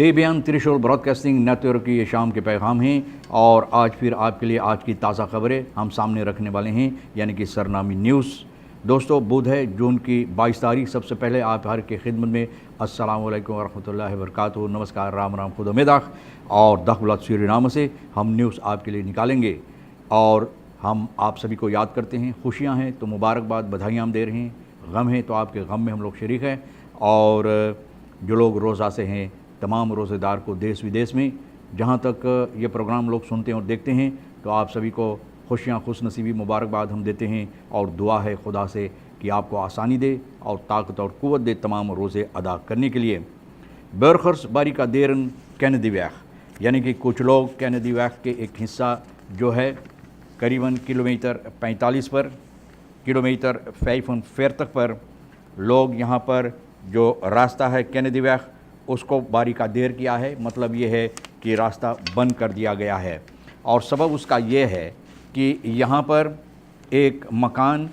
Tebyan त्रिशूल broadcasting network की ये शाम के पैगाम हैं और आज फिर आपके लिए आज की ताज़ा खबरें हम सामने रखने वाले हैं, यानी कि सरनामी न्यूज़। दोस्तों, बुध है जून की 22 तारीख। सबसे पहले आप हर के खिदमत में अस्सलाम वालेकुम वरहमतुल्लाहि वबरकातुहू, नमस्कार, राम राम, खुद उमेदाख और दखबुलत नाम से हम न्यूज़ आपके लिए निकालेंगे। और हम आप सभी को याद करते हैं, खुशियाँ हैं तो मुबारकबाद, बधाइयाँ हम दे रहे हैं, गम है तो आपके गम में हम लोग शरीक हैं। और जो लोग रोज़ा से हैं, तमाम रोज़ेदार को देश विदेश में जहाँ तक ये प्रोग्राम लोग सुनते हैं और देखते हैं, तो आप सभी को खुशियाँ, खुशनसीबी, मुबारकबाद हम देते हैं और दुआ है खुदा से कि आपको आसानी दे और ताकत और क़ुव्वत दे तमाम रोज़े अदा करने के लिए। बरखर्स बारी का देरन कैनेडी वैख, यानी कि कुछ लोग कैनेडी वैख के एक हिस्सा जो है करीबन किलोमीटर 45 पर किलोमीटर 45 पर लोग यहाँ पर जो रास्ता है कैनेडी वैख उसको बारी का देर किया है। मतलब ये है कि रास्ता बंद कर दिया गया है और सबब उसका ये है कि यहाँ पर एक मकान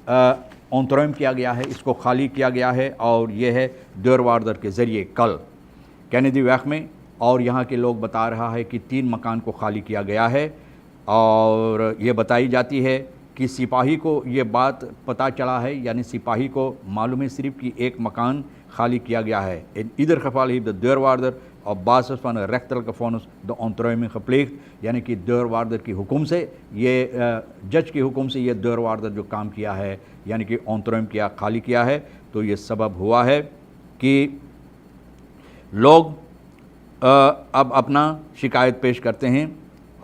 ऑनतरम किया गया है, इसको खाली किया गया है और ये है देरवारदर के ज़रिए कल कैनेडी वैख में। और यहाँ के लोग बता रहा है कि 3 मकान को खाली किया गया है और ये बताई जाती है कि सिपाही को ये बात पता चला है, यानी सिपाही को मालूम है सिर्फ कि एक मकान खाली किया गया है। इधर खफाल ही द देरवारदर और बासस फन रेख्तल का फोनस द ऑनतरम खप्लेग, यानी कि देरवारदर की हुक्म से, ये जज के हुक्म से ये देरवारदर जो काम किया है, यानी कि ऑनतरम किया, खाली किया है। तो ये सबब हुआ है कि लोग अब अपना शिकायत पेश करते हैं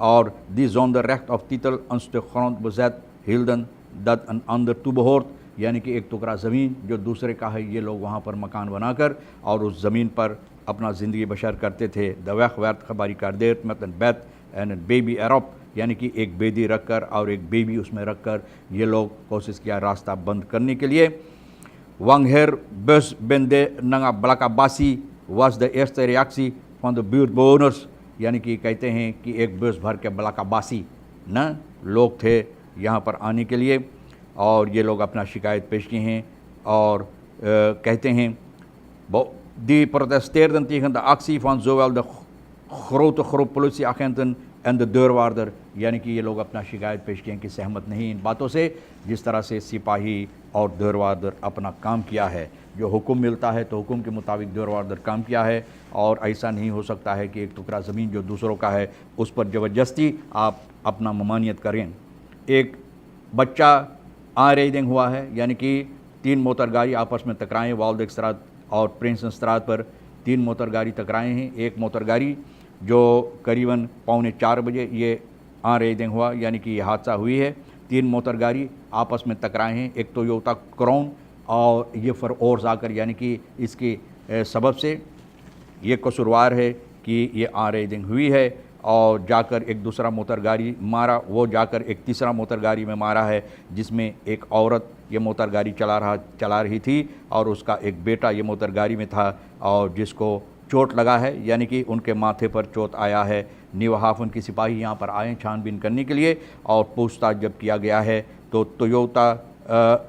और दी जोन द रेख्त ऑफ तीतल अंस्टखरंत बजैत हिल्दन दत अन अंदर तुबहोर्त, यानी कि एक टुकड़ा ज़मीन जो दूसरे का है, ये लोग वहाँ पर मकान बनाकर और उस ज़मीन पर अपना ज़िंदगी बशर करते थे। दवैख वैत खबारी कारदेर मतन बैत एंड बेबी एरोप, यानी कि एक बेदी रख कर और एक बेबी उसमें रख कर ये लोग कोशिश किया रास्ता बंद करने के लिए। वांगहेर बस बेंदे नंगा बलाका बासी वाज द एस्ट रियाक्सी फ्रॉम द ब्यूट बोनर्स, यानी कि कहते हैं कि एक बस भर के बलाका बासी न लोग थे यहाँ पर आने के लिए और ये लोग अपना शिकायत पेश किए हैं और कहते हैं दी protesteerden tegen de actie van zowel de grote groep politieagenten en de deurwaarder, यानी कि ये लोग अपना शिकायत पेश किए कि सहमत नहीं इन बातों से जिस तरह से सिपाही और देरवारदर अपना काम किया है। जो हुक्म मिलता है तो हुक्म के मुताबिक देरवारदर काम किया है और ऐसा नहीं हो सकता है कि एक टुकड़ा ज़मीन जो दूसरों का है उस पर ज़बरदस्ती आप अपना ममानियत करें। एक बच्चा रेडिंग हुआ है, यानी कि 3 मोटर गाड़ी आपस में टकराएँ। वाल्ड स्त्राद और प्रिंस स्त्राद पर 3 मोटर गाड़ी टकराए हैं। एक मोटर गाड़ी जो करीबन 3:45 बजे ये रेडिंग हुआ, यानी कि ये हादसा हुई है। 3 मोटर गाड़ी आपस में टकराए हैं, एक टोयोटा क्राउन और ये फरओर जाकर, यानी कि इसके सबब से ये कसूरवार है कि ये रेडिंग हुई है और जाकर एक दूसरा मोटर गाड़ी मारा, वो जाकर एक तीसरा मोटर गाड़ी में मारा है जिसमें एक औरत ये मोटर गाड़ी चला रही थी और उसका एक बेटा ये मोटर गाड़ी में था और जिसको चोट लगा है, यानी कि उनके माथे पर चोट आया है। निवाहाफन की सिपाही यहाँ पर आए छानबीन करने के लिए और पूछताछ जब किया गया है तो टोयोटा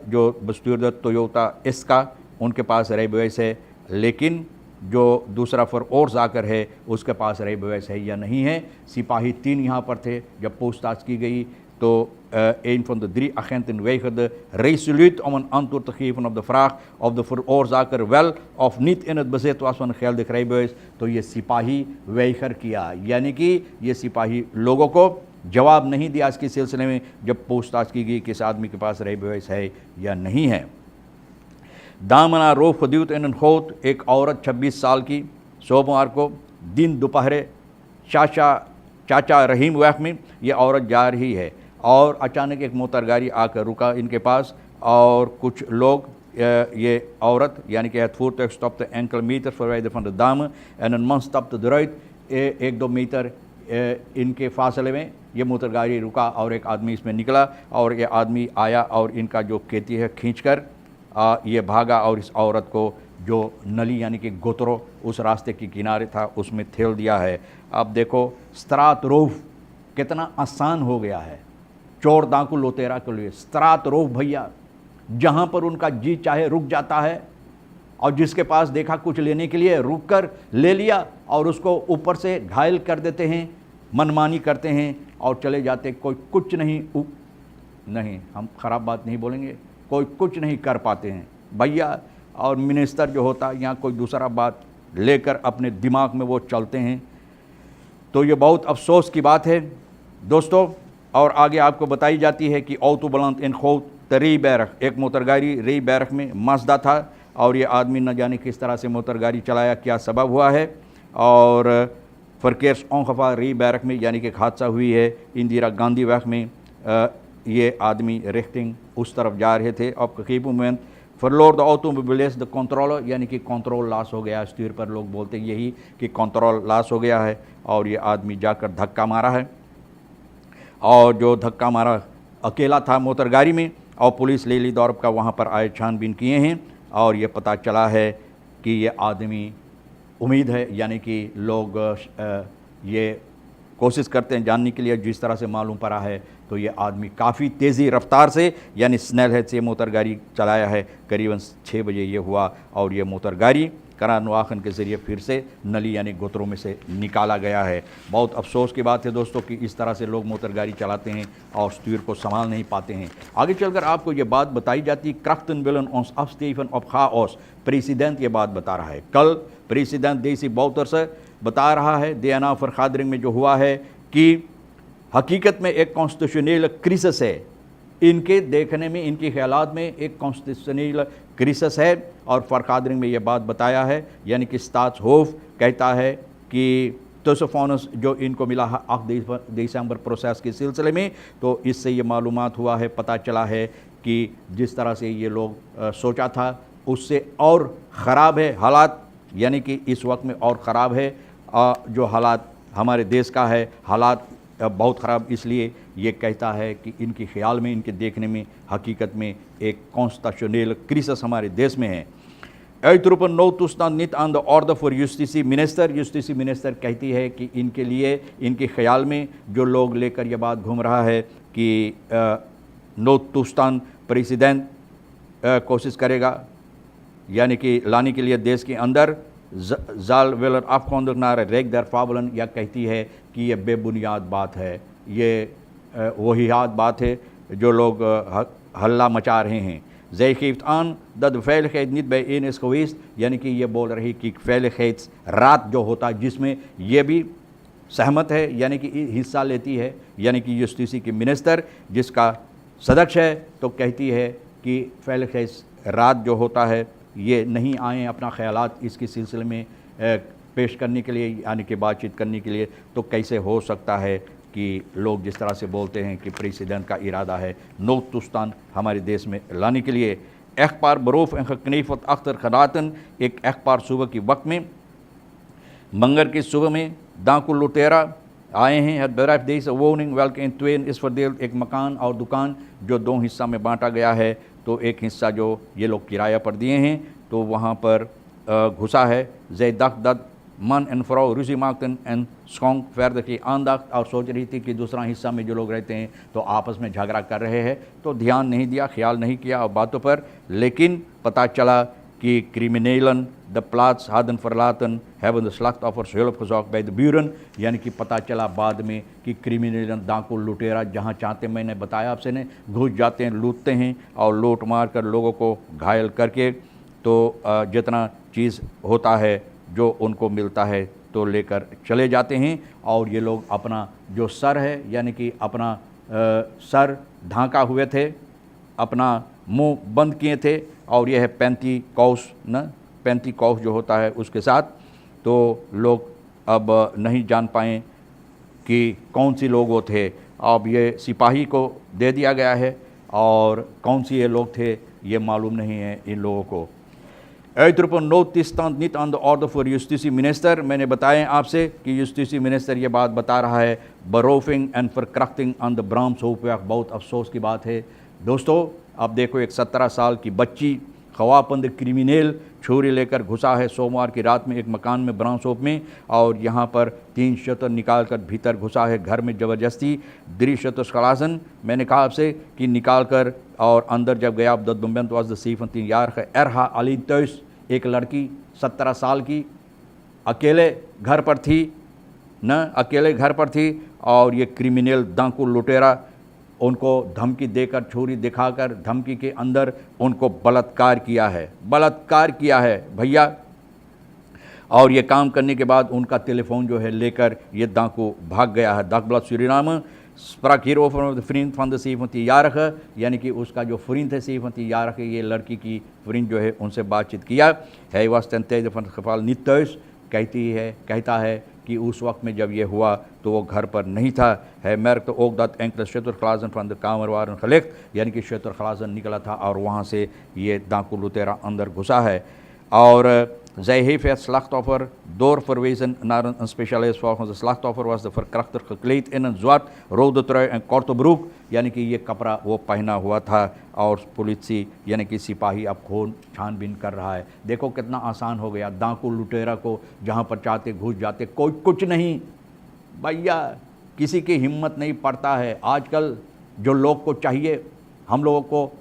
जो बस्तूर टोयोटा इसका उनके पास रेबवेस है, लेकिन जो दूसरा फरओर जाकर है उसके पास रेबवेस है या नहीं है। सिपाही 3 यहाँ पर थे। जब पूछताछ की गई तो een van de 3 agenten weigerde resoluut om een antwoord te geven op de vraag of de veroorzaker wel of niet in het bezit was van een geldig rijbewijs। तो ये सिपाही weiger किया, यानी कि ये सिपाही लोगों को जवाब नहीं दिया इसके सिलसिले में जब पूछताछ की गई कि इस आदमी के पास rijbewijs है या नहीं है। दामना रोफ खदूत इन खोत, एक औरत 26 साल की सोमवार को दिन दोपहर चाचा रहीम वैख में ये औरत जा रही है और अचानक एक मोटर गाड़ी आकर रुका इनके पास और कुछ लोग ये औरत, यानी कि het voertuig stopte enkele meters verwijderd van de dame en een man stapte eruit। 1-2 metre इनके फासले में ये मोटर गाड़ी रुका और एक आदमी इसमें निकला और ये आदमी आया और इनका जो खेती है खींचकर ये भागा और इस औरत को जो नली, यानी कि गोतरो उस रास्ते के किनारे था उसमें ठेल दिया है। अब देखो स्त्रात रोफ कितना आसान हो गया है चोर डाकू लोतेरा के लिए। स्त्रात रोफ भैया, जहाँ पर उनका जी चाहे रुक जाता है और जिसके पास देखा कुछ लेने के लिए रुक कर ले लिया और उसको ऊपर से घायल कर देते हैं, मनमानी करते हैं और चले जाते। कोई कुछ नहीं नहीं, हम ख़राब बात नहीं बोलेंगे, कोई कुछ नहीं कर पाते हैं भैया। और मिनिस्टर जो होता है यहाँ कोई दूसरा बात लेकर अपने दिमाग में वो चलते हैं। तो ये बहुत अफसोस की बात है दोस्तों। और आगे आपको बताई जाती है कि औतु बुलंद इन खौत तरी बैरक, एक मोटरगाड़ी री बैरक में मसदा था और ये आदमी न जाने किस तरह से मोटरगाड़ी चलाया, क्या सबब हुआ है। और फरकेर्स ओंखफा री बैरक में यानी कि हादसा हुई है इंदिरा गांधी वक्त में। ये आदमी रिफ्टिंग उस तरफ जा रहे थे। अब करीब मोमेंट फरलोर द ऑटोमोबिलिस द कंट्रोल, यानी कि कंट्रोल लॉस हो गया। स्टीयर पर लोग बोलते हैं यही कि कंट्रोल लॉस हो गया है और ये आदमी जाकर धक्का मारा है। और जो धक्का मारा अकेला था मोटरगाड़ी में और पुलिस लेली दौर का वहाँ पर आए छानबीन किए हैं और ये पता चला है कि ये आदमी, उम्मीद है यानी कि लोग ये कोशिश करते हैं जानने के लिए, जिस तरह से मालूम पड़ा है तो ये आदमी काफ़ी तेज़ी रफ्तार से यानी स्नेल हेड से मोटरगाड़ी चलाया है। करीबन 6 बजे ये हुआ और ये मोटरगाड़ी करानवाखन के ज़रिए फिर से नली यानी गोतरों में से निकाला गया है। बहुत अफसोस की बात है दोस्तों कि इस तरह से लोग मोटरगाड़ी चलाते हैं और स्टीयर को संभाल नहीं पाते हैं। आगे चलकर आपको ये बात बताई जाती, क्राफ्टन विलन ऑन अफस्टीफन ऑफ खाओस, प्रेसिडेंट ये बात बता रहा है। कल प्रेसिडेंट देसी बाउतर से बता रहा है देना फरखादरिंग में जो हुआ है कि हकीकत में एक कॉन्स्टिट्यूशनल क्रिसिस है। इनके देखने में, इनके ख्यालात में एक कॉन्स्टिट्यूशनल क्रिसिस है और फरखादरिंग में ये बात बताया है। यानी कि स्टाट्स होफ कहता है कि तोसफोनस जो इनको मिला है 8 दिसंबर प्रोसेस के सिलसिले में, तो इससे ये मालूमात हुआ है, पता चला है कि जिस तरह से ये लोग सोचा था उससे और ख़राब है हालात, यानी कि इस वक्त में और ख़राब है जो हालात हमारे देश का है। हालात बहुत ख़राब इसलिए ये कहता है कि इनके ख्याल में, इनके देखने में हकीकत में एक कॉन्स्टिट्यूशनल क्रिसिस हमारे देश में है। एतरुपन नो तुस्तान नित ऑन द ऑर्डर फॉर यूस्टिसी मिनिस्टर, यूस्टिसी मिनिस्टर कहती है कि इनके लिए, इनके ख्याल में जो लोग लेकर ये बात घूम रहा है कि नो तुस्तान प्रेसिडेंट कोशिश करेगा यानी कि लाने के लिए देश के अंदर जाल वेलर afkondignaar रेक दर फावलन, या कहती है कि ये बेबुनियाद बात है, ये वहीयात बात है जो लोग हल्ला मचा रहे हैं। ज़ैखिफ्त आन दद फैल खैद नित बे इन इसकोइस, यानी कि ये बोल रही कि फैल खैद रात जो होता है जिसमें ये भी सहमत है यानी कि हिस्सा लेती है, यानी कि यूस्टिसी की मिनिस्टर जिसका सदस्य है, तो कहती है कि फैल खैद रात जो होता है ये नहीं आए अपना ख्यालात इसके सिलसिले में पेश करने के लिए यानी कि बातचीत करने के लिए। तो कैसे हो सकता है कि लोग जिस तरह से बोलते हैं कि प्रेसिडेंट का इरादा है नो तुस्तान हमारे देश में लाने के लिए। अखबार बरूफ कनीफत अख्तर खनातन, एक अखबार सुबह की वक्त में, मंगर की सुबह में दाकुल लुटेरा आए हैं। देश वोनिंग वेल्क इन ट्वेन इस फरदेल, एक मकान और दुकान जो 2 हिस्सा में बांटा गया है। तो एक हिस्सा जो ये लोग किराया पर दिए हैं तो वहाँ पर घुसा है। जैदक दद मन एन फ्रो रुसी मार्कन एन स्कोंग फैर्द की आंदाख, और सोच रही थी कि दूसरा हिस्सा में जो लोग रहते हैं तो आपस में झगड़ा कर रहे हैं, तो ध्यान नहीं दिया, ख्याल नहीं किया और बातों पर। लेकिन पता चला कि क्रिमिनेलन द प्लाट्स हादन फरलातन हैवन द स्लख्त ऑफर हेल्प खजौक बाय द ब्यूरन, यानी कि पता चला बाद में कि क्रिमिनेलन दांकुल लुटेरा जहाँ चाहते, मैंने बताया आपसे ने, घुस जाते हैं, लूटते हैं और लूट मार कर लोगों को घायल करके तो जितना चीज़ होता है जो उनको मिलता है तो लेकर चले जाते हैं। और ये लोग अपना जो सर है यानी कि अपना सर ढांका हुए थे, अपना मुंह बंद किए थे और यह है 35 कौस जो होता है उसके साथ। तो लोग अब नहीं जान पाए कि कौन सी लोग वो थे। अब ये सिपाही को दे दिया गया है और कौन सी ये लोग थे ये मालूम नहीं है इन लोगों को। नित ऑन द ऑर्डर फॉर यूस्टिसी मिनिस्टर, मैंने बताया आपसे कि यूस्टिसी मिनिस्टर ये बात बता रहा है बरोफिंग एंड फॉर क्रफ्टिंग ऑन द ब्राह्म सोप। बहुत अफसोस की बात है दोस्तों। अब देखो एक 17 साल की बच्ची खवापंद क्रिमिनल छुरी लेकर घुसा है सोमवार की रात में एक मकान में ब्राउन शॉप में, और यहाँ पर 3 शतर निकाल कर भीतर घुसा है घर में ज़बरदस्ती। द्रिशतलासन, मैंने कहा आपसे कि निकाल कर और अंदर जब गया ददबंत वाज द सीफन 3 यार एरहा अली तोस, एक लड़की 17 साल की अकेले घर पर थी अकेले घर पर थी और ये क्रिमिनल डाकू लुटेरा उनको धमकी देकर, छुरी दिखाकर धमकी के अंदर उनको बलात्कार किया है भैया। और ये काम करने के बाद उनका टेलीफोन जो है लेकर ये डाकू भाग गया है। Dagblad Suriname sprak hierover met de vriend van de 17-jarige, यानी कि उसका जो फ्रिंड है 17-jarige, ये लड़की की फ्रिंड जो है उनसे बातचीत किया। Hij was ten tijde van het geval niet thuis, कहता है कि उस वक्त में जब ये हुआ तो वो घर पर नहीं था। Hij merkte ook dat enkele shutterglazen van de kamer waren gelicht, यानी कि shutterglazen निकला था और वहाँ से ये डाकू लुटेरा अंदर घुसा है। और zij heeft het slachtoffer doorverwezen naar een specialist. Volgens de slachtoffer was de verkrachter gekleed in een zwart, rode trui en korte broek, यानी कि ये कपड़ा वो पहना हुआ था और पुलिस यानी कि सिपाही अब खून छानबीन कर रहा है। देखो कितना आसान हो गया, डाकू लुटेरा को जहाँ पर चाहते घुस जाते, कोई कुछ नहीं भैया, किसी की हिम्मत नहीं पड़ता है। आजकल जो लोग को चाहिए हम लोगों को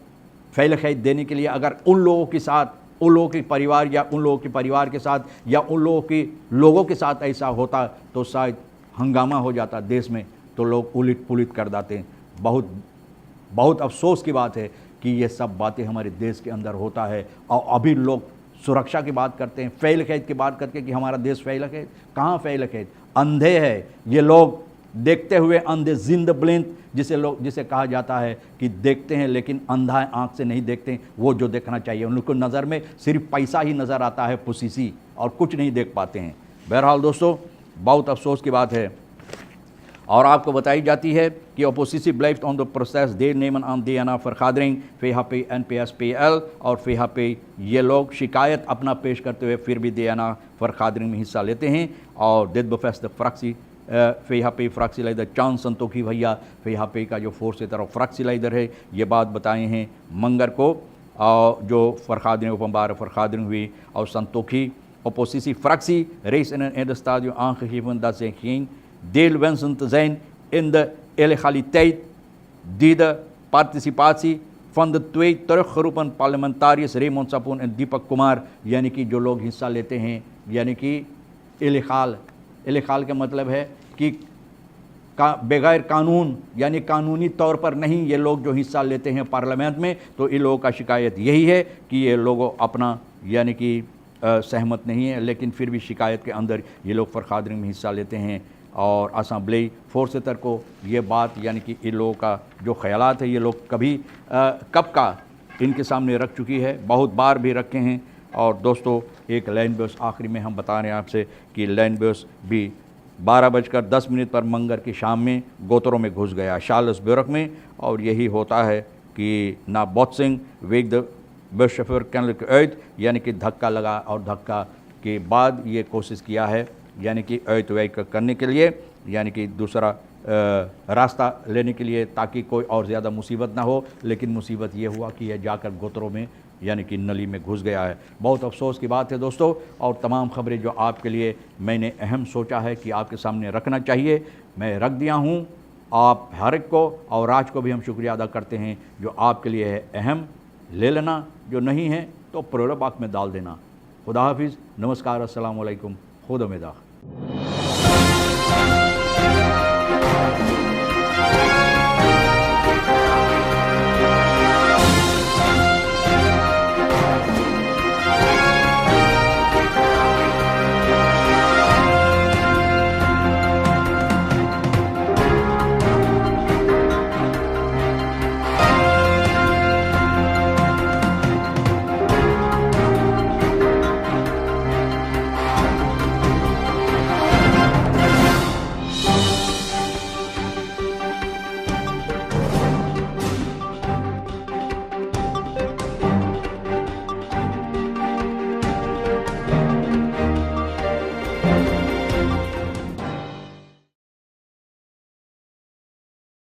फैल खैद देने के लिए, अगर उन लोगों के साथ, उन लोगों के परिवार या उन लोगों के परिवार के साथ या उन लोगों के साथ ऐसा होता तो शायद हंगामा हो जाता देश में, तो लोग उलट पुलिट कर देते हैं। बहुत अफसोस की बात है कि ये सब बातें हमारे देश के अंदर होता है और अभी लोग सुरक्षा की बात करते हैं, फैल खैद की बात करके कि हमारा देश फैल खैद, कहाँ फैल खैद, अंधे हैं ये लोग, देखते हुए अंधे, जिंद ब्लिंद जिसे कहा जाता है कि देखते हैं लेकिन अंधा आँख से नहीं देखते, वो जो देखना चाहिए। उन लोग को नज़र में सिर्फ पैसा ही नज़र आता है, पुसीसी, और कुछ नहीं देख पाते हैं। बहरहाल दोस्तों, बहुत अफसोस की बात है। और आपको बताई जाती है कि oppositie blijft onder proces deelnemen aan DNA-vergadering, VHP, NPS-PL और VHP, ये लोग शिकायत अपना पेश करते हुए फिर भी DNA-vergadering में हिस्सा लेते हैं। और dit bevestigt fractie VHP fractieleider चांद संतोखी भैया, VHP का जो voorzitter और fractieleider है, ये बात बताए हैं मंगर को जो vergadering, openbare vergadering हुई। और Santokhi oppositiefractie reeds in een eerder stadium aangegeven dat zij geen deel wensen te zijn in de illegaliteit die de participatie van de twee teruggeroepen parlementariërs Raymond Sapun en Deepak Kumar, यानी कि जो लोग हिस्सा लेते हैं, यानी कि इलेगाल का मतलब है कि बगैर कानून, यानी कानूनी तौर पर नहीं, ये लोग जो हिस्सा लेते हैं पार्लियामेंट में, तो इन लोगों का शिकायत यही है कि ये लोगों अपना यानी कि सहमत नहीं है, लेकिन फिर भी शिकायत के अंदर ये लोग vergadering में हिस्सा लेते हैं। और असेंबली फोर्सेटर को ये बात यानी कि इन लोगों का जो ख्यालात है, ये लोग कब का इनके सामने रख चुकी है, बहुत बार भी रखे हैं। और दोस्तों, एक लैंड बेस आखिरी में हम बता रहे हैं आपसे कि लैंड बेस भी 12:10 पर मंगर की शाम में गोतरों में घुस गया शार्ल्सबर्ग में। और यही होता है कि ना बोत्सिंग वेग द बुसचauffeur kennelijk uit, यानी कि धक्का लगा और धक्का के बाद ये कोशिश किया है यानी कि uitwijken करने के लिए, यानी कि दूसरा रास्ता लेने के लिए, ताकि कोई और ज़्यादा मुसीबत ना हो। लेकिन मुसीबत ये हुआ कि यह जाकर गोतरों में यानी कि नली में घुस गया है। बहुत अफसोस की बात है दोस्तों। और तमाम खबरें जो आपके लिए मैंने अहम सोचा है कि आपके सामने रखना चाहिए, मैं रख दिया हूँ। आप हर एक को और राज को भी हम शुक्रिया अदा करते हैं जो आपके लिए है अहम, ले लेना, जो नहीं है तो प्रोड़ा बाग में डाल देना। खुदा हाफिज़, नमस्कार, अस्सलाम वालेकुम, खुदा में दाख।